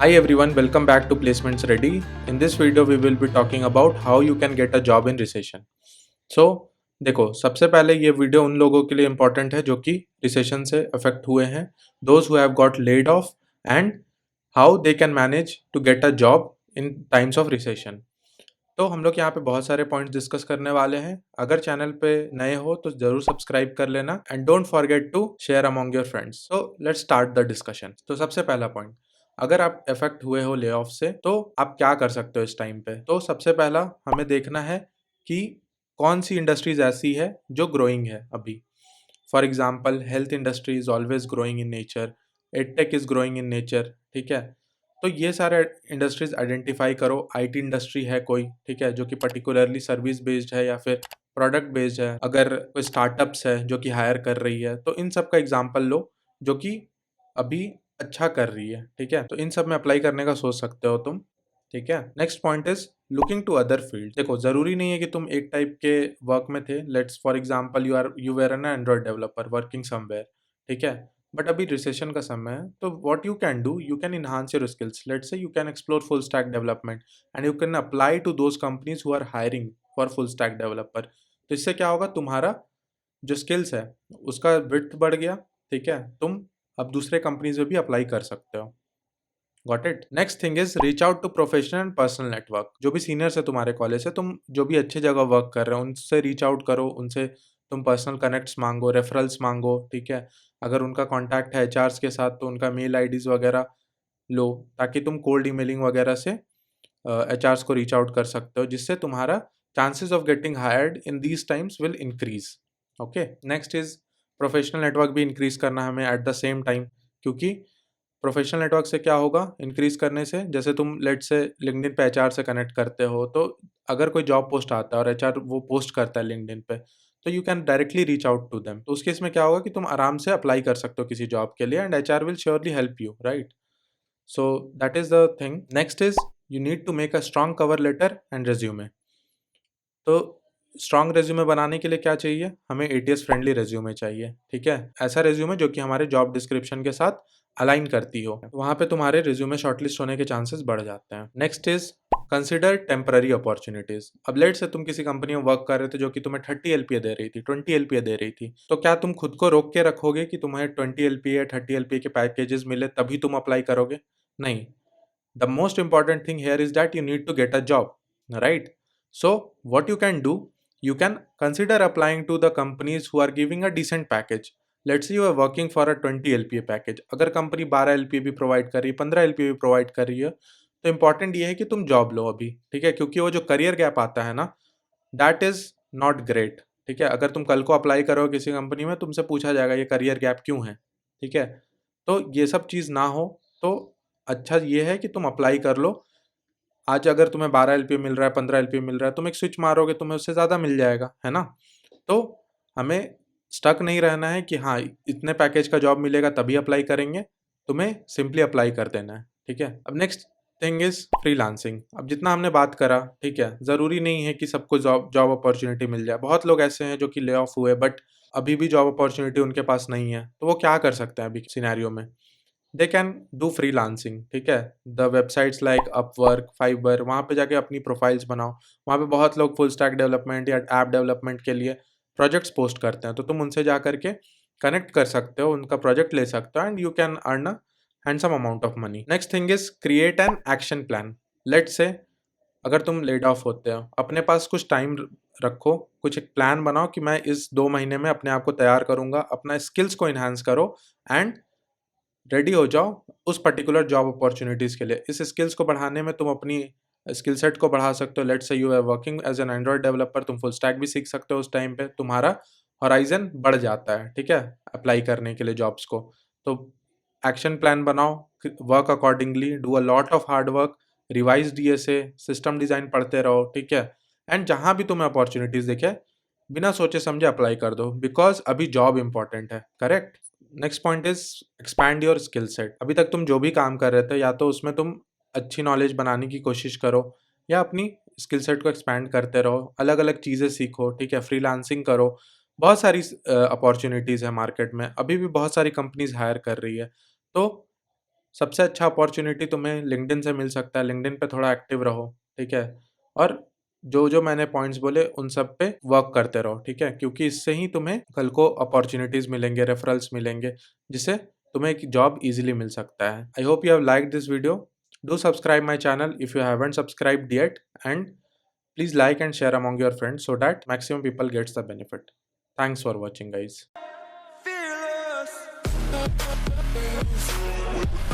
Hi everyone, welcome back to Placements Ready. In this video we will be talking about how you can get a job in recession. So देखो, सबसे पहले ये video उन लोगों के लिए important है जो कि रिसेशन से अफेक्ट हुए हैं, those who have got laid off and how they can manage to get a job in times of recession. तो हम लोग यहाँ पे बहुत सारे पॉइंट्स डिस्कस करने वाले हैं. अगर चैनल पे नए हो तो जरूर सब्सक्राइब कर लेना and don't forget to share among your friends. So let's start the discussion. तो सबसे पहला पॉइंट, अगर आप इफेक्ट हुए हो ले ऑफ से तो आप क्या कर सकते हो इस टाइम पे. तो सबसे पहला हमें देखना है कि कौन सी इंडस्ट्रीज ऐसी है जो ग्रोइंग है अभी. For example health industry is always growing in nature, edtech is growing in nature. ठीक है, तो ये सारे इंडस्ट्रीज आइडेंटिफाई करो. आईटी इंडस्ट्री है कोई, ठीक है, जो कि पर्टिकुलरली सर्विस बेस्ड है या फिर प्रोडक्ट बेस्ड है. अगर कोई स्टार्टअप्स है जो कि हायर कर रही है तो इन सब का एग्जाम्पल लो जो कि अभी अच्छा कर रही है. ठीक है, तो इन सब में अप्लाई करने का सोच सकते हो तुम. ठीक है, next point is looking to other field. देखो, जरूरी नहीं है कि तुम एक टाइप के वर्क में थे. Let's for example you were an Android developer working somewhere. ठीक है, बट अभी रिसेशन का समय है, तो what you can do, you can enhance your skills. Let's say you can explore full stack development and you can apply to those companies who are hiring for full stack developer. तो इससे क्या होगा, तुम्हारा जो skills है उसका width बढ़ गया. ठीक है, तुम अब दूसरे कंपनीज में भी अप्लाई कर सकते हो. Got it. Next thing is reach out to professional and personal network. जो भी सीनियर्स है तुम्हारे कॉलेज से, तुम जो भी अच्छी जगह वर्क कर रहे हो उनसे रीच आउट करो. उनसे तुम पर्सनल कनेक्ट्स मांगो, रेफरल्स मांगो. ठीक है, अगर उनका कॉन्टैक्ट है एचआर्स के साथ तो उनका मेल आईडीज वगैरह लो, ताकि तुम कोल्ड ईमेलिंग वगैरह से एचआर्स को रीच आउट कर सकते हो, जिससे तुम्हारा chances of getting hired in these times will increase. Okay, next is professional network भी इंक्रीज करना हमें एट द सेम टाइम. क्योंकि प्रोफेशनल नेटवर्क से क्या होगा, इंक्रीज करने से, जैसे तुम लेट से लिंक्डइन पे एचआर से कनेक्ट करते हो, तो अगर कोई जॉब पोस्ट आता है और एचआर वो पोस्ट करता है लिंक्डइन पे, तो you can directly reach out to them. तो उस केस में क्या होगा कि तुम आराम से अप्लाई कर सकते हो किसी जॉब के लिए and HR will surely help you, right. So that is the thing. Next is you need to make a strong cover letter and resume. तो स्ट्रॉन्ग रेज्यूमे बनाने के लिए क्या चाहिए, हमें एटीएस फ्रेंडली रेज्यूमे चाहिए. ठीक है, ऐसा रेज्यूमे जो कि हमारे जॉब डिस्क्रिप्शन के साथ अलाइन करती हो. वहां पे तुम्हारे रिज्यूमे शॉर्टलिस्ट होने के चांसेस बढ़ जाते हैं. Next is consider temporary opportunities. अब लेट से तुम किसी कंपनी में वर्क कर रहे थे जो कि तुम्हें 30 एलपीए दे रही थी, 20 एलपीए दे रही थी, तो क्या तुम खुद को रोक के रखोगे कि तुम्हें 20 एलपीए 30 एलपीए के पैकेजेस मिले तभी तुम अप्लाई करोगे? नहीं. The most important thing here is that you need to get a job, right? So, what you can do, you can consider applying to the companies who are giving a decent package. Let's say you are working for a 20 LPA package. अगर company 12 LPA भी provide कर रही है, 15 LPA भी provide कर रही है, तो इंपॉर्टेंट ये है कि तुम जॉब लो अभी. ठीक है, क्योंकि वो जो करियर गैप आता है ना, दैट इज नॉट ग्रेट. ठीक है, अगर तुम कल को अप्लाई करो किसी कंपनी में, तुमसे पूछा जाएगा ये करियर गैप क्यों है. ठीक है, तो ये सब चीज़ ना हो तो अच्छा ये है कि तुम अप्लाई कर लो. आज अगर तुम्हें 12 एलपीए मिल रहा है, 15 एलपीए मिल रहा है, तुम एक स्विच मारोगे तुम्हें उससे ज़्यादा मिल जाएगा, है ना. तो हमें स्टक नहीं रहना है कि हाँ इतने पैकेज का जॉब मिलेगा तभी अप्लाई करेंगे. तुम्हें सिंपली अप्लाई कर देना है. ठीक है, अब नेक्स्ट थिंग इज फ्रीलांसिंग. अब जितना हमने बात करा, ठीक है, ज़रूरी नहीं है कि सबको जॉब जॉब अपॉर्चुनिटी मिल जाए. बहुत लोग ऐसे हैं जो कि ले ऑफ हुए बट अभी भी जॉब अपॉर्चुनिटी उनके पास नहीं है, तो वो क्या कर सकते हैं अभी सिनेरियो में, दे कैन डू फ्रीलांसिंग. ठीक है, the websites like Upwork, fibre, वहाँ पे जाके अपनी प्रोफाइल्स बनाओ. वहाँ पे बहुत लोग फुल स्टैक डेवलपमेंट या ऐप डेवलपमेंट के लिए प्रोजेक्ट्स पोस्ट करते हैं, तो तुम उनसे जा करके कनेक्ट कर सकते हो, उनका प्रोजेक्ट ले सकते हो and you can earn a handsome amount of money. Next thing is create an action plan. Let's say अगर तुम लेड ऑफ होते हो, अपने पास कुछ टाइम रखो, कुछ एक प्लान बनाओ कि मैं इस 2 महीने में अपने आप को तैयार करूंगा, अपना स्किल्स को इन्हांस करो एंड रेडी हो जाओ उस पर्टिकुलर जॉब अपॉर्चुनिटीज़ के लिए. इस स्किल्स को बढ़ाने में तुम अपनी स्किल सेट को बढ़ा सकते हो. Let's say you are working as an Android developer, तुम फुल स्टैक भी सीख सकते हो. उस टाइम पे तुम्हारा हॉराइजन बढ़ जाता है. ठीक है, अप्लाई करने के लिए जॉब्स को. तो एक्शन प्लान बनाओ, work accordingly, do a lot of hard work, revise DSA, system design पढ़ते रहो. ठीक है, एंड जहाँ भी तुम्हें अपॉर्चुनिटीज़ दिखे बिना सोचे समझे अप्लाई कर दो, बिकॉज अभी जॉब इंपॉर्टेंट है. Correct. Next point is expand your skill set. अभी तक तुम जो भी काम कर रहे थे, या तो उसमें तुम अच्छी नॉलेज बनाने की कोशिश करो या अपनी स्किल सेट को एक्सपैंड करते रहो, अलग अलग चीज़ें सीखो. ठीक है, फ्रीलांसिंग करो. बहुत सारी अपॉर्चुनिटीज़ है मार्केट में, अभी भी बहुत सारी कंपनीज हायर कर रही है. तो सबसे अच्छा अपॉर्च्युनिटी तुम्हें लिंक्डइन से मिल सकता है, लिंक्डइन पे थोड़ा एक्टिव रहो, ठीक है? और जो-जो मैंने पॉइंट्स बोले उन सब पे वर्क करते रहो, ठीक है? क्योंकि इससे ही तुम्हें कल को अपॉर्च्युनिटीज़ मिलेंगे, रेफरल्स मिलेंगे, जिससे तुम्हें एक जॉब ईज़िली मिल सकता है। I hope you have liked this video. Do subscribe my channel if you haven't subscribed yet, and please like and share among your friends so that maximum people gets the benefit. Thanks for watching, guys. Fearless.